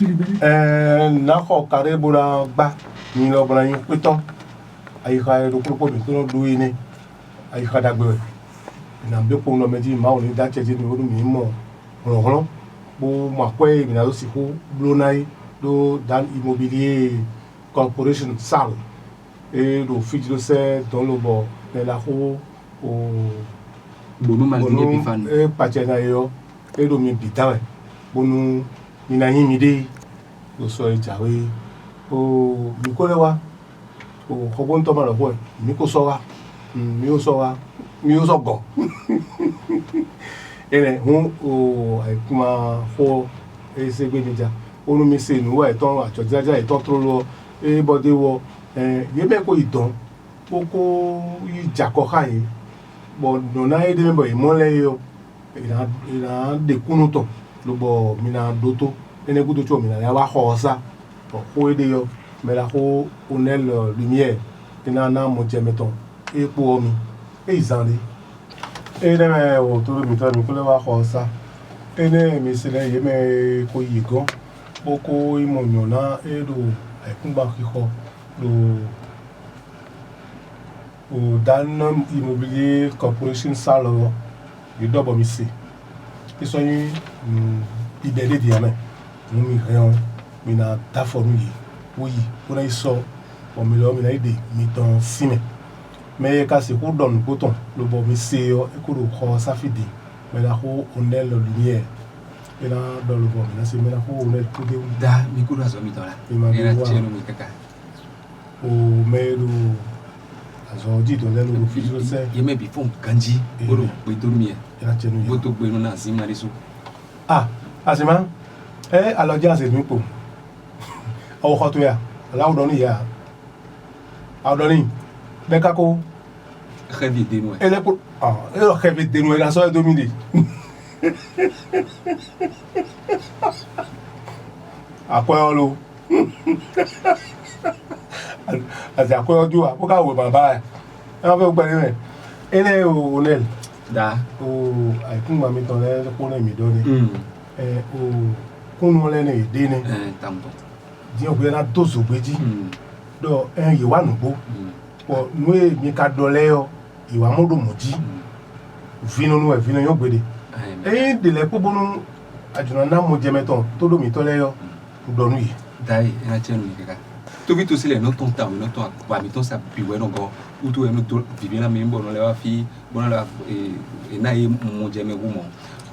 Nako carré bola ba ni lo bola yin pito ayi ka do ko mi ko do ine ayi ka dagbe na be ko no meji ma o ni da cheje ni o mi mo ron bo ma ko mi na lo si ko blonai do dan immobilier corporation sal et do fijlo se dans le bo de la ko o bonu malvine pifan e pachena yo e do mi bitawe bonu ni na yin mi de o so ijawe o mi ko lewa o ko bon to ma lo ko mi ko so wa mi o so go ene hun o ai kuma ho e se gbe nija onu mi se nu wa e ton acho jaja e ton tro lo e body wo ye be ko idon ko ija ko kai bo no na e de me bo imole yo ina de kunu to lo bo mi na doto ene gudo cho mi na ya wa ho sa ko ede yo me la ko onel lumière ina na mo je meton e po omi e izande e de me o to mi to mi ko le wa ho sa ene mi se le ye me ko yigo boko imonyo na e do e kumba ki ho do o dan immobilier corporation salo yi dobo mi se iso yin ibele di ame mo mi reon mi na ta formu yi oyi o na iso o mi lo mi na ide mi ton sime me ka se ko don ko ton lo bo mi se yo e ko ro ko safidi me la ko onel lumière e na do lo bo mi na se me la ko onel ko de da mi ko razo mi tola era cheno mi kaka o me lo azo di to le lo fijlo se ye me bi fon kanji oro pe dormir era cheno bo to gbe no na si marisu asima alo ja se mi po o ko to ya la do ni ya awdoni be ka ko xevi de no ele ko ele xevi de no la so dominer akoyolo ati akoyoju a ko ka wo baba e wọ́n fẹ́ gbẹ̀rẹ̀ rẹ̀ ele o onel da o àìkúngbà mi tán lẹ́ kó náà mi dọ́ni o kúnnú lẹ́nu èdè ni tambo díẹ̀ òkú yẹn náà tó sògbéjì dọ̀ ìwà nùgbó pọ̀ nú èmi ká dọ́lẹ́ yọ ìwà mọ́dọ̀ mọ̀jí vínú vínú yọ gbèdè ẹ̀yìn dèlẹ̀ kóbónú àjùnà náà mo jẹmẹ́tàn tó dòmí tọ́lẹ́ yọ dọ̀nù yìí. dáì ẹ̀rọ tiẹ̀ nù kẹ́kẹ́ tobi to sílẹ̀ n'o tɔn ta o n'o tɔn akpa mi tɔn sa biwɛ n'o gɔ utu yɛ n'o to vivi na mi bɔ n'o lɛ wa fi bɔ n'o lɛ n'a ye mɔ jɛmɛ wu mɔ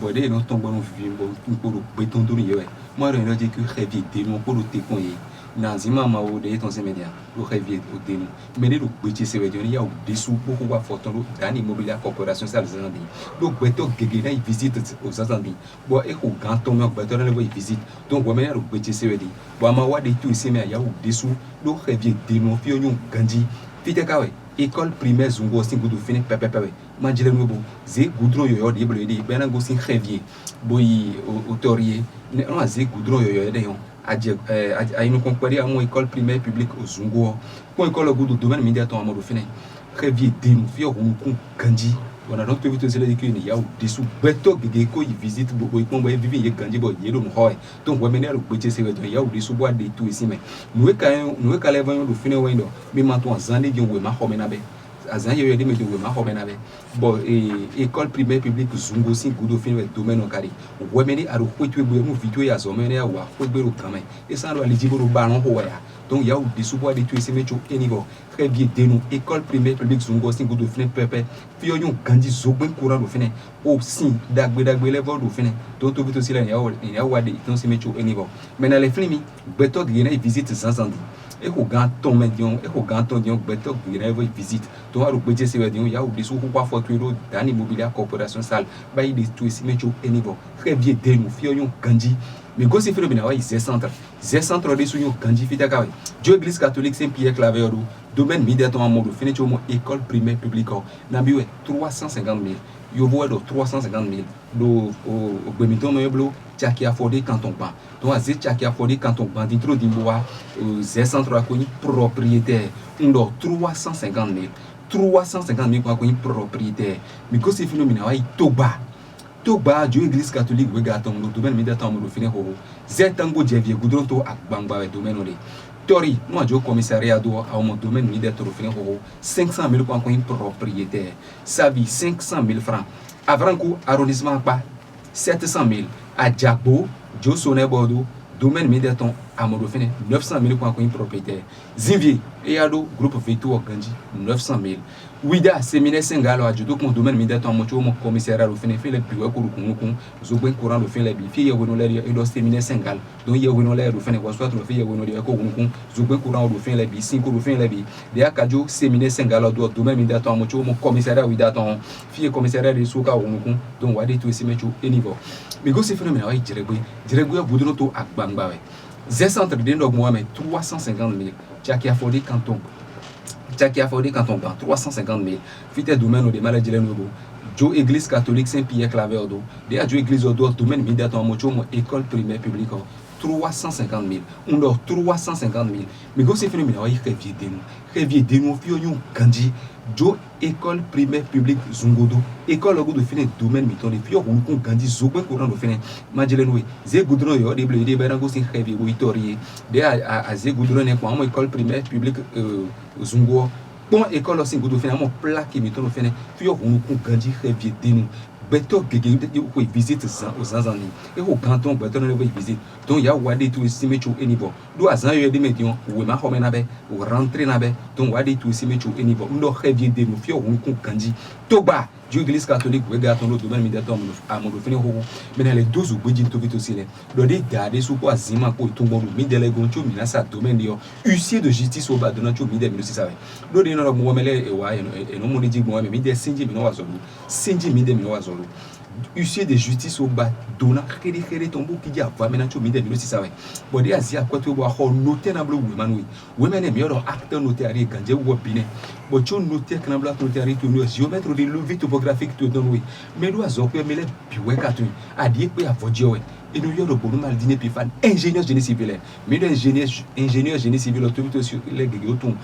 bɔn de yɛ n'o tɔn gbɔ n'o vivi bɔ nkpolo gbe tɔn to ni yɛ wɛ mo yɛrɛ yɛrɛ de que xɛvi denu nkpolo te kɔn ye nanzima ma o de ye tɔn sɛmɛ dia o xɛvi o denu mɛ ne do gbetse sɛbɛ jɔ ni yawu desu kpoko wa fɔ tɔn do dan immobilier corporation sal zan di do gbɛtɔ gege n'a yi visite o zan di bɔn e ko gan tɔn mɛ gbɛtɔ ne bɔ yi visite donc wɔ mɛ yɛrɛ do gbetse sɛbɛ di bɔn a ma wa de to yi sɛmɛ a yawu desu do xɛvi denu fi o ɲu ganji fite ka wɛ école primaire zungo sin gudu fini pepepewe manjile nubo ze goudron yoyo de bolo de bena go sin xevier boy autorier ne on ze goudron yoyo de yon adje ayinu conquérir à mon école primaire publique au zungo ko école gudu domaine media to amodo fini xevier denu fi o kun ganji on a donc évité cela de que ni yaou dessous beto gege ko y visite bo ko mo vivi ye ganji bo ye do mo hoy donc wo menere ko bete se wedo yaou dessous bo de tout ici mais nous ka le vanyo do fine wendo mi man to azande di we ma ho menabe azan ye de me do we ma ho menabe bo école primaire publique zungo si gudo fine we domaine on kari wo meni aro ko tu bo mu video ya zo meni ya wa ko gbero kan mai e san do ali jiboro ba non ho ya donc yaou dessous bo de tout ici mais cho enigo très bien denu école primaire publique zungo si gudo fine pepe fi oyun ganji zogben courant do fine o sin dagbe level do fine to to vito sila ya wa de ton se mecho enivo mais na le flimi beto de na visite zanzandi e ko ganton medion e ko ganton dion beto de na visite to aro beje se dion ya o disu ko kwa foto ro dan immobilier corporation sal ba yi de to se mecho enivo très bien denu fi oyun ganji mais go se filo bina wa ze centre de suyo ganji fi takawe Dieu église catholique Saint Pierre Claver domaine médiatement modo fini chomo école primaire publique na biwe 350 000 yo voit do 350 000 do o bemiton no blo tchaki affordé canton ban donc azé tchaki affordé canton ban d'intro dimboa ze centre a connu propriétaire ndo 350 000 kwa connu propriétaire mais ko se fino mina wa itoba to ba jo église catholique we gaton no domaine mi daton mo fini ho zetango jevie goudron to agbangba we domaine ode tori no jo commissariat do a mon domaine mi daton fini ho 500 000 kwa propriétaire sa vie 500 000 francs avranco arrondissement pas 700 000 à Djabo jo sonné bordeaux domaine mi daton a mon fini 900 000 kwa propriétaire Zinvier et ado groupe Vito Ganji 900 000 Wida séminaire Sengalo a judo mon domaine mi daton mo mon commissariat au fini fait le plus ko kun zo ben courant le fin le bi fi ye wono le e do séminaire Sengal donc ye wono le do fin ko soit no fi ye wono le ko kun zo ben courant le fin le bi 5 le fin le bi de akajo séminaire Sengalo do domaine mi daton mo mon commissariat Wida ton fi commissariat de souka kun donc wadi to séminaire e niveau mais go c'est phénomène ay diregwe boudron to agbangba we Z centre de Ndog Mohamed 350 000 Tchakia Fodi canton ban 350 000 Fite domaine au de maladies Lenobo Jo église catholique Saint-Pierre Claverdo de a Jo église au domaine immédiatement à mocho mo école primaire publique 350 000 on dort 350 000 mais go c'est phénomène ay revier dénou fionyon kandi Jo école primaire publique Zungodo école logo de fini domaine miton de fio on kon kandi zogben courant de fini majelenowe ze goudron yo de blé de barango sin revier go itorier de a ze goudron ne kwa mo école primaire publique Zungo bon école aussi goudron fini mo plaque miton de fini fio on kon kandi revier dénou beto gege ko visite aux anzani et au canton beto ne ko visite donc ya wadi tout simecho enibo do azan yo de medion we ma homena be o rentrer na be donc wadi tout simecho enibo ndo revier de no fio on ko kandi toba du église catholique we ga ton do domaine médiateur a mo do fini ho mais les 12 ogbeji to vito sile do de dade sou ko azima ko itungo mi de legoncho mi na sa domaine yo huissier de justice au bas de nacho mi de mi si sabe do de no mo mele e wa e no mo di mo mi de sinji mi no wazolo sinji mi de mi no wazolo huissier de justice au bas dona khere tombo ki ja va mena cho mi de mi si sabe bo de azia ko to bo ho noter na blo we mane mi yo acte notarié ganje wo bine bo cho noter kana bla notarié to no géomètre de levé topographique to don we mais do azo ko mele biwe katu adie pe avodio we et nous y a le bon mal dîner puis fan ingénieur génie civil mais ingénieur génie civil autorité sur les guéotons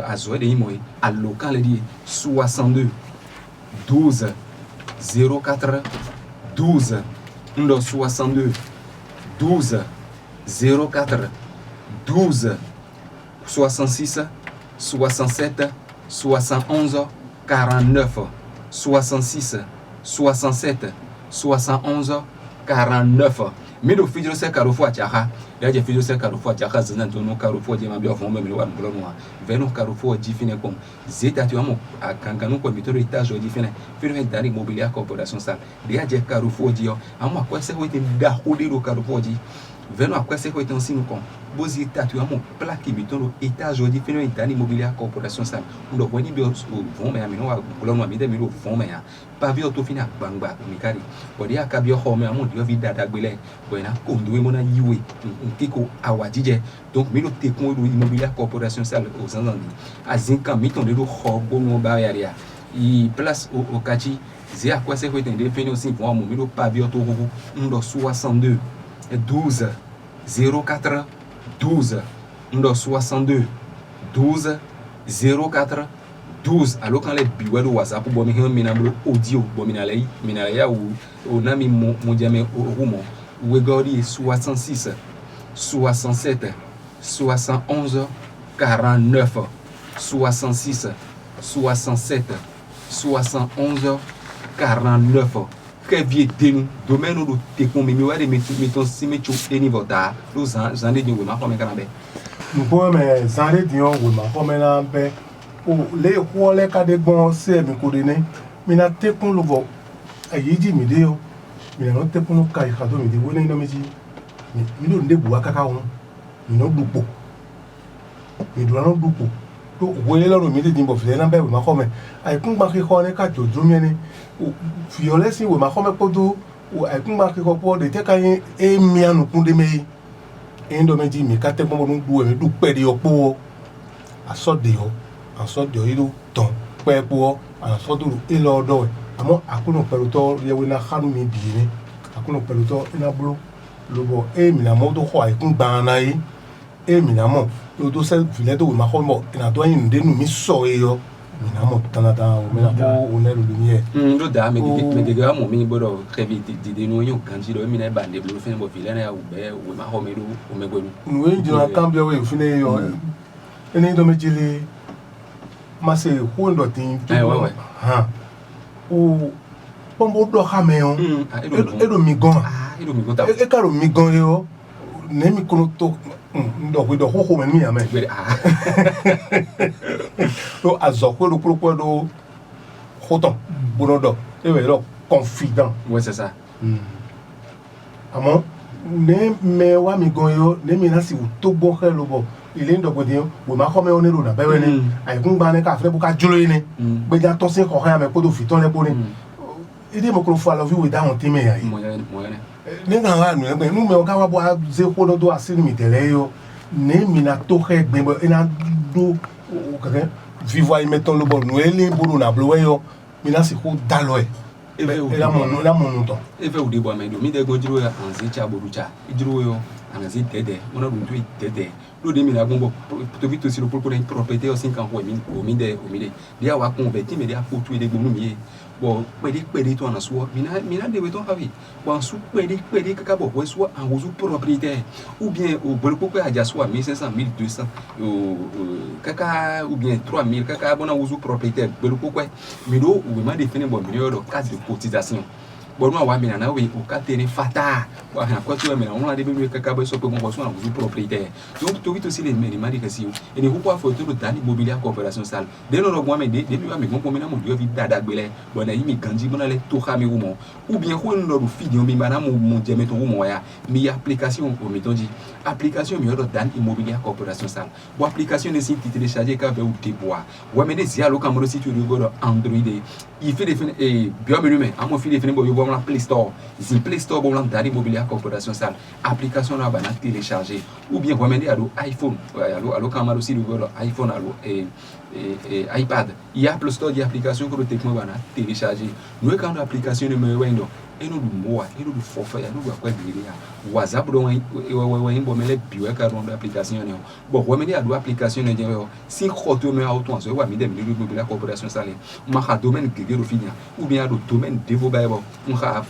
à Zoé de Imoé à local dit 62 12 04 12 62 12 04 12 66 67 71 49 66 67 71 49 mais le fils de ce carrefour à Tchaka il y a fils de ce carrefour à Tchaka c'est un tono carrefour de ma bien fond même le one gloire vers carrefour diffine comme zeta tu amo à kankano comme méthode étage diffine fait dans l'immobilier corporation ça il y a des carrefour dio amo quoi c'est quoi da hodé le carrefour dit vers quoi c'est quoi aussi nous comme bozi tatu amo plaque méthode étage diffine dans l'immobilier corporation ça on doit venir bien vont mais amino gloire mais de vont mais pavio to fina bangba mikari bodi akabio home amon dio vida dagbele boina kondo we mona yiwe nkiko awajije donc milo tekon do immobilier corporation sale aux anzandi azinka miton de do hobo no ba yaria i place au kachi zia quoi c'est quoi tende fini aussi pour mo milo pavio to go ndo 62 12 04 12 ndo 62 12 04 12 alors quand les biwel WhatsApp bo mi minablo audio bo minalaya ou nami mo diame rumo we godi 66 67 71 49 66 67 71 49 Kevie denu domaine do tekon mi wa de meton simecho niveau da lo zan de we ma ko me kanabe mpo me zan de we ma ko me na be o le ko le ka de gbon se mi ko de ni mi na tekun lo bo ayiji mi de o mi na tekun lo ka ikado mi de wo ni no meji mi do nde buwa kaka won mi no dupo mi do no dupo to wo le lo mi de dimbo fle na be we ma ko me ai kun gba ki ko ne ka jojo mi ni o fiole si we ma ko me podo o ai kun gba ki ko po de te ka yin e mi anu kun de me endo meji mi ka te gbon mo du mi du pe de opo aso de o asọdọ ilu ton pepo asọdọ ilo odo amo akuno peluto yewe na khanu mi biire akuno peluto ina blo lobo mi na mo to ho aikun gba na yi mi na mo lo to se file to we ma ho mo ina to yin de nu mi so yo mina mo tanata o mina ko o ne lu ni e do da me gege amo mi bodo krevi di no yo kanji do mi na ba de blu fe bo vile na ya ube o ma ho me do o me gbelu nu e jina kambia we fine yo eni do mejile ma se ho ndo tin to ha o pombo do ha me on e do mi gan e ka ro mi gan yo ne mi kono to ndo we do ho me mi ame do azokwe do propos do hoton bonodo e we do confident ouais c'est ça amo ne me wa mi gan yo ne mi na si to gbo he lo bo ile ndo gbo din we ma ko me oni ro na be we ni ai kun gba ni ka fe bu ka jolo ni gbe ja to sin ko ha me ko do fi ton le bo ni ide mo ko fa love you with that on team ya yi mo ni na wa nu egbe nu me o ka wa bo ze ko do asiri mi tele yo ne mi na to he gbe bo ina do o kake vivre mettons le bon nous les boulot na bloé yo mina si ko dalo e la mon temps e fe udi bo me do mi de go jiro ya anzi cha bodu cha jiro yo anzi dede ona do ntu dede do de mi na gombo to vite sur pour propriété au 5 ans o mi de dia wa convertir me dia fotu de gbomu mi bon pedi to na so mina de we to havi bon su pedi kaka bo we so en ozu propriétaire ou bien au bolko ko aja so 1500 1200 kaka ou bien 3000 kaka bona ozu propriétaire bolko ko mi do we ma définir bon million de case de cotisation bon wa mina na we o ka tene fata wa na ko tu mina on a de be kaka bo so ko bon so na ozu propriétaire donc to vite aussi les mais mari kasi et ne ko photo do dani immobilier coopération sale de no mo me de mi wa me ko mina mo dio vi dada gbele bon na yimi ganji bona le to ha me wo mo ou bien ko no do fidi o mi bana mo jeme to wo mo ya mi application o mi tonji application mi do dani immobilier coopération sale bo application de site télécharger ka be ou débois wa me de zia lo ka mo site do go Android il fait définir et bien me mais amo fait définir bo yo la Play Store ici Play Store bon la dani immobilier coopération sale application na bana télécharger ou bien wa me de ado iPhone alo kamera aussi do go iPhone alo et iPad il y a Play Store d'application que le techno bana télécharger nous quand l'application de me wendo et nous du moa et nous du forfait nous do quoi dire WhatsApp do wa bo mele biwe ka ron application ne bon wa me de ado application ne je si khoto me auto en so wa mi de mi do la coopération sale ma ha domaine gege finia ou bien ado domaine devo ba bo on ha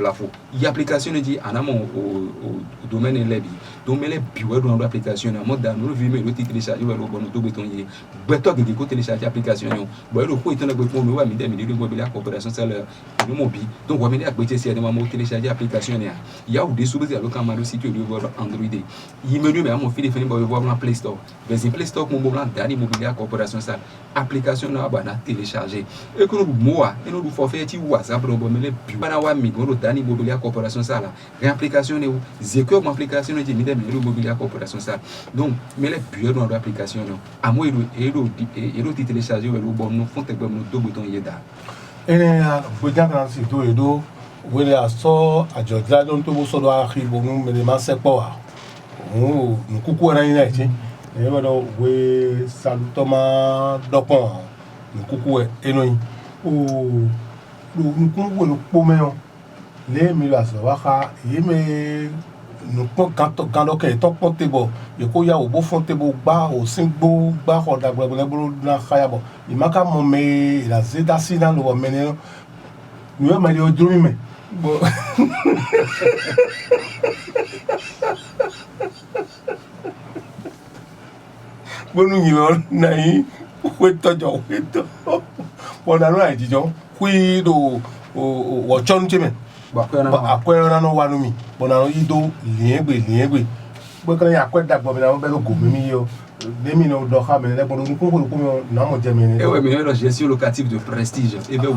la fo il application ne dit anamo au domaine lebi donc mele biwe do application ne mo da no vi me lo télécharger wa lo bon to beton yi beto gege ko télécharger application ne bon lo ko itana beton me wa mi de mi do la coopération sale no mo bi donc wa me de akbete si adema mo télécharger application ne il y a ou des sous alo kamera site do go Android yi menu me amo fi définir bo bo na Play Store mais Play Store mo bo na dani immobilier coopération sale application na ba na télécharger et que nous moa et nous forfait ti WhatsApp do bo mele bi bana wa mi go dani immobilier coopération sale application ne zeko mo application ne mi de immobilier coopération sale donc mele bi do application no amo e ti télécharger we bo no font te bo no do bouton yeda ene a bojan kan si do edo wele aso ajodla don to bo so do akhibo mu me ma se po wa o nkuku era yin ti e bo do we salutoma dopon nkuku eno yin o do nkuku no po me on le mi la so wa kha ye me no po kan do ke to po te bo e ko ya o bo fon te bo gba o sin gbo gba ko da gbegbo na khaya bo imaka mo me la zeda sina lo me ne no ma le o drum me bo bonu ni lo na yi we tojo bo na no ai jo wi do o chon chime ba ko na no wa nu mi bo na yi do liengbe bo kan ya ko dagbo mi na be lo go mi yo demi no do ha me le bo nu ko na mo je mi ni et ouais mais la gestion locative de prestige et ben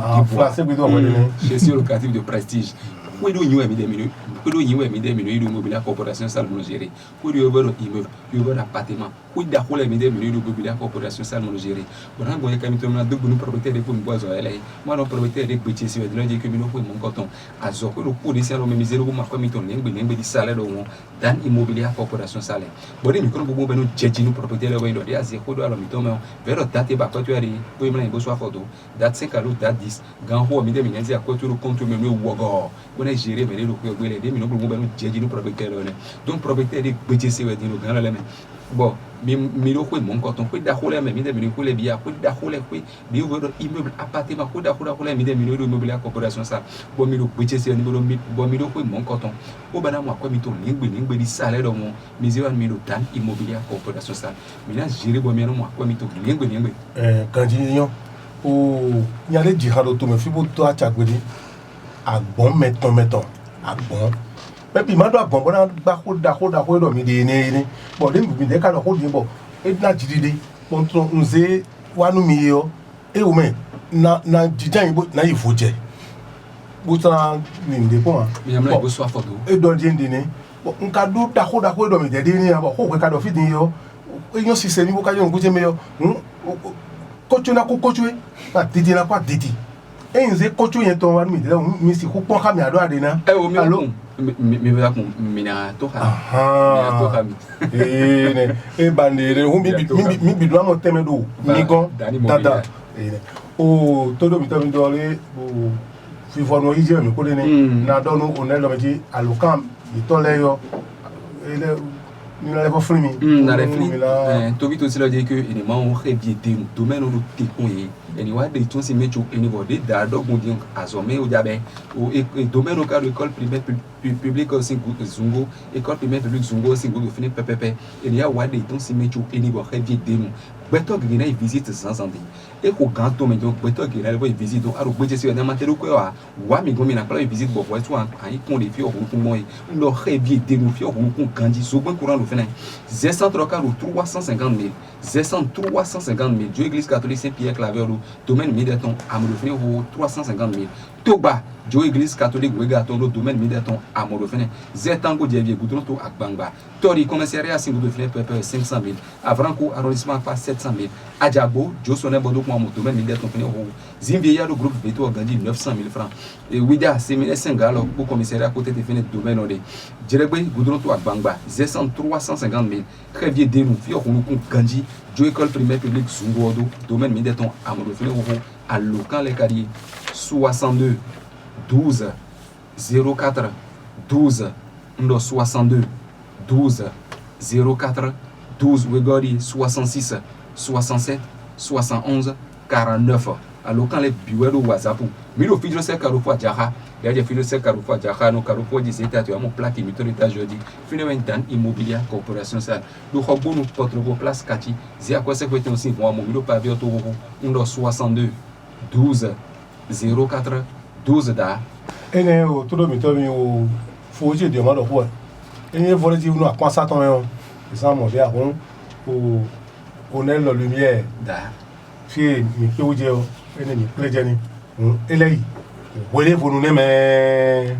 gestion locative de prestige oui do nyu mi de mi do nyu mi de mi do immobilier coopération sale mo gérer ko do yo immeuble yo appartement ko da ko le mi de mi do immobilier coopération sale mo gérer bon ha go ya kamito na do bunu propriétaire pour boiso ele moi no propriétaire de petit si de dire que mi no ko mon coton azo ko do di salo mi zero ma kamito lengbe di salaire do mo dan immobilier coopération sale bon mi ko bo be no jeji no propriétaire we do dia ze ko do alo mi to me vero date ba ko tu ari ko mi na bo so photo date 5 alo date 10 gan ho mi de mi nzi ko tu compte me no wogo on est géré mais le ko gbele de mi no bo be no jeji no propriétaire donc propriétaire de petit si we di no gan la me bon mi do ko mon coton ko da xolé mais mi de mi ko le biya ko da xolé ko bi wo do immeuble appartement ko da xolé mi de mi do immeuble à corporation ça bon mi do petit c'est numéro mi bon mi do ko mon coton o bana mo ko mi to ngbe di salaire do mo mi zero mi do dan immobilier à corporation ça mi na gérer bon mi no mo ko mi to ngbe kanji yan o nyale jihad to me fi bo to achagbede agbon meton agbon pepi ma do agbon bona gba ko da ko do mi de ni bo de mi de ka no ko di bo e na jidide bo tun nze wanu mi yo e o me na jijan bo na ifoje bo tan ni de ko ma mi am la go so afodo e do je ndi ni bo nka do da ko do mi de ni bo ko ka do fi din yo e yan si se ni bo ka yo nku je me yo kocho na ko kocho e na didi na kwa didi e nze kocho yen ton wa mi de mi si ko pon ka mi ado ade na o mi va ko mi na to ha mi to ha mi e bandere hu mi bi do mo teme do mi gon dada o todo mi to mi do le o fi fono ije mi ko le ni na do no o ne lo meji alukam ito le yo ele ni la ko fún mi na refli to bi to si lo je que eni ma on revie de domaine no te kon yi eni wa de ton si mecho eni bo de da do gun din azome o jabe o domaine au cadre école primaire publique aussi Zungo école primaire publique Zungo aussi go fini ppp eni ya wa de ton si mecho eni bo revie de mu beto gina visite sans andi e ko ganto me donc beto gina le visite donc aro gbeje si na matero ko wa mi gomi na kala visite bo bo so an kon de fi o ko mo lo revie de mu fi o ko gandi so gben courant lo fini 350 000 350 000 Dieu église catholique Saint-Pierre Claver domaine Médiaton Amorofene 350 000 Toba Dieu église catholique Wegaton domaine Médiaton Amorofene Zetango Dievie Goudron to Akbangba Tori commissariat Singudofene Pepe 500 000 Avranco arrondissement pas 700 000 Adjabo Dieu sonne Bodo pour mon domaine Médiaton Fene Zimbiya le groupe Beto Gandhi 900 000 francs et Wida Séminaire Sengalo pour commissariat côté de Fene domaine Odé Djeregbe Goudron to Akbangba Zesan 350 000 Crévier Denou Fio Gandhi Dieu école primaire publique Zungodo domaine Médiaton Amorofene à Locan les Carriers 62 12 04 12 62 12 04 12 Wegori 66 67 71 49 à Locan les bureaux WhatsApp Milo Fidjo se Karofo Jaha D'ailleurs Fidjo se Karofo Jaha no Karofo dit c'était tu as mon plaque imiter l'état jeudi finalement Dan Immobilier Corporation ça nous robons nous porte vos places Kati zia quoi c'est que aussi moi mon Milo pavio to 62 12 04 12 da ene o todo mi to mi o foje de ma lo ko ene vole ti unu apon satan yo isan mo de ahun o ne lo lumière da fi mi ke oje o ene mi pleje ni eleyi wele vonu ne me